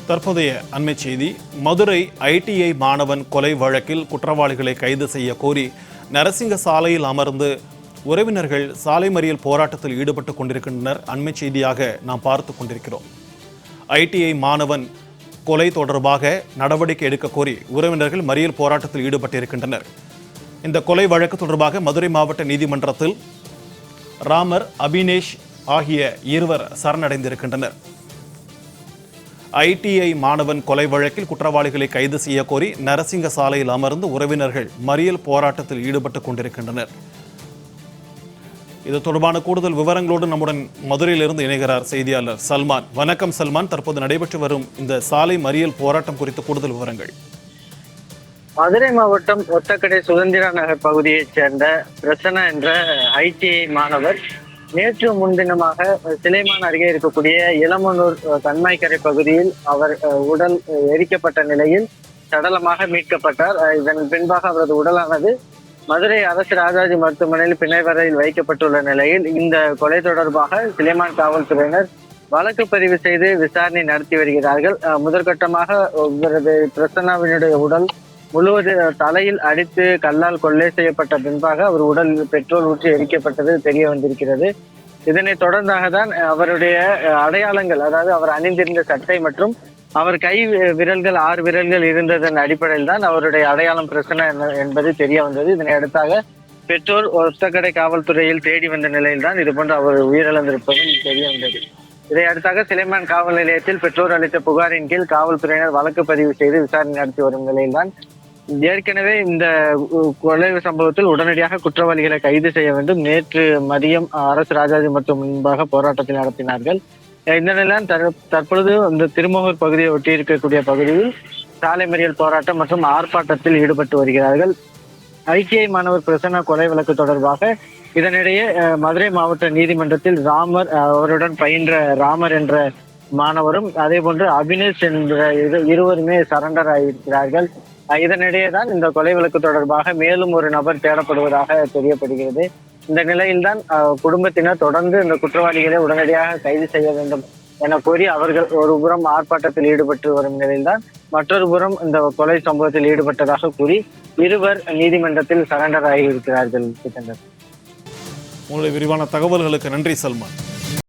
தற்போதைய அண்மை செய்தி. மதுரை ஐடிஐ மாணவன் கொலை வழக்கில் குற்றவாளிகளை கைது செய்ய கோரி நரசிங்க சாலையில் அமர்ந்து உறவினர்கள் சாலை மறியல் போராட்டத்தில் ஈடுபட்டுக் கொண்டிருக்கின்றனர். அண்மை செய்தியாக நாம் பார்த்து கொண்டிருக்கிறோம். ஐடிஐ மாணவன் கொலை தொடர்பாக நடவடிக்கை எடுக்க கோரி உறவினர்கள் மறியல் போராட்டத்தில் ஈடுபட்டிருக்கின்றனர். இந்த கொலை வழக்கு தொடர்பாக மதுரை மாவட்ட நீதிமன்றத்தில் ராமர், அபினேஷ் ஆகிய இருவர் சரணடைந்திருக்கின்றனர். ஐடிஐ மாணவன் கொலை வழக்கில் குற்றவாளிகளை கைது செய்ய கோரி நரசிங்க சாலையில் அமர்ந்து உறவினர்கள் மறியல் போராட்டத்தில் ஈடுபட்டுக் கொண்டிருக்கின்றனர். இது தொடர்பான கூடுதல் விவரங்களோடு நம்முடன் மதுரையிலிருந்து இணைகிறார் செய்தியாளர் சல்மான். வணக்கம் சல்மான், தற்போது நடைபெற்று வரும் இந்த சாலை மறியல் போராட்டம் குறித்த கூடுதல் விவரங்கள். மதுரை மாவட்டம் ஒத்தக்கடை சுதந்திர நகர் பகுதியைச் சேர்ந்த பிரசன்னா என்ற ஐடிஐ மாணவர் நேற்று முன்தினமாக சிலைமான் அருகே இருக்கக்கூடிய இளமனூர் கண்மாய்க்கரை பகுதியில் அவர் உடல் எரிக்கப்பட்ட நிலையில் சடலமாக மீட்கப்பட்டார். இதன் பின்பாக அவரது உடலானது மதுரை அரசு ராஜாஜி மருத்துவமனையில் பிணைவரையில் வைக்கப்பட்டுள்ள நிலையில் இந்த கொலை தொடர்பாக சிலைமான் காவல்துறையினர் வழக்கு பதிவு செய்து விசாரணை நடத்தி வருகிறார்கள். முதற்கட்டமாக இவரது பிரசன்னாவினுடைய உடல் முழுவது தலையில் அடித்து கல்லால் கொள்ளை செய்யப்பட்ட பின்பாக அவர் உடல் பெட்ரோல் ஊற்றி எரிக்கப்பட்டது தெரிய வந்திருக்கிறது. இதனை தொடர்ந்தாக தான் அவருடைய அடையாளங்கள், அதாவது அவர் அணிந்திருந்த சட்டை மற்றும் அவர் கை விரல்கள் 6 விரல்கள் இருந்ததன் அடிப்படையில் தான் அவருடைய அடையாளம் பிரச்சனை என்பது தெரிய வந்தது. இதனை அடுத்தாக பெற்றோர் ஒத்தக்கடை காவல்துறையில் தேடி வந்த நிலையில் தான் இதுபோன்று அவர் உயிரிழந்திருப்பதும் தெரிய வந்தது. இதை அடுத்தாக சிலைமான் காவல் நிலையத்தில் பெற்றோர் அளித்த புகாரின் கீழ் காவல்துறையினர் வழக்கு பதிவு செய்து விசாரணை நடத்தி வரும் நிலையில்தான் ஏற்கனவே இந்த கொலை சம்பவத்தில் உடனடியாக குற்றவாளிகளை கைது செய்ய வேண்டும். நேற்று மதியம் அரசு ராஜாஜி மற்றும் முன்பாக போராட்டத்தை நடத்தினார்கள். இந்த நிலையில் தற்பொழுது இந்த திருமூகூர் பகுதியை ஒட்டி இருக்கக்கூடிய பகுதியில் சாலை மறியல் போராட்டம் மற்றும் ஆர்ப்பாட்டத்தில் ஈடுபட்டு வருகிறார்கள். ஐடிஐ மாணவர் பிரசன்னா கொலை வழக்கு தொடர்பாக இதனிடையே மதுரை மாவட்ட நீதிமன்றத்தில் ராமர், அவருடன் பயின்ற ராமர் என்ற மாணவரும் அதே போன்று அபினேஷ் என்ற இருவருமே சரண்டர் ஆகியிருக்கிறார்கள். இதனிடையே தான் இந்த கொலை வழக்கு தொடர்பாக மேலும் ஒரு நபர் தேடப்படுவதாக தெரியப்படுகிறது. இந்த நிலையில்தான் குடும்பத்தினர் தொடர்ந்து இந்த குற்றவாளிகளை உடனடியாக கைது செய்ய வேண்டும் என கோரி அவர்கள் ஒரு புறம் ஆர்ப்பாட்டத்தில் ஈடுபட்டு வரும் நிலையில்தான் மற்றொரு புறம் இந்த கொலை சம்பவத்தில் ஈடுபட்டதாக கூறி இருவர் நீதிமன்றத்தில் சரண்டர் ஆகியிருக்கிறார்கள். உங்களுடைய விரிவான தகவல்களுக்கு நன்றி சல்மான்.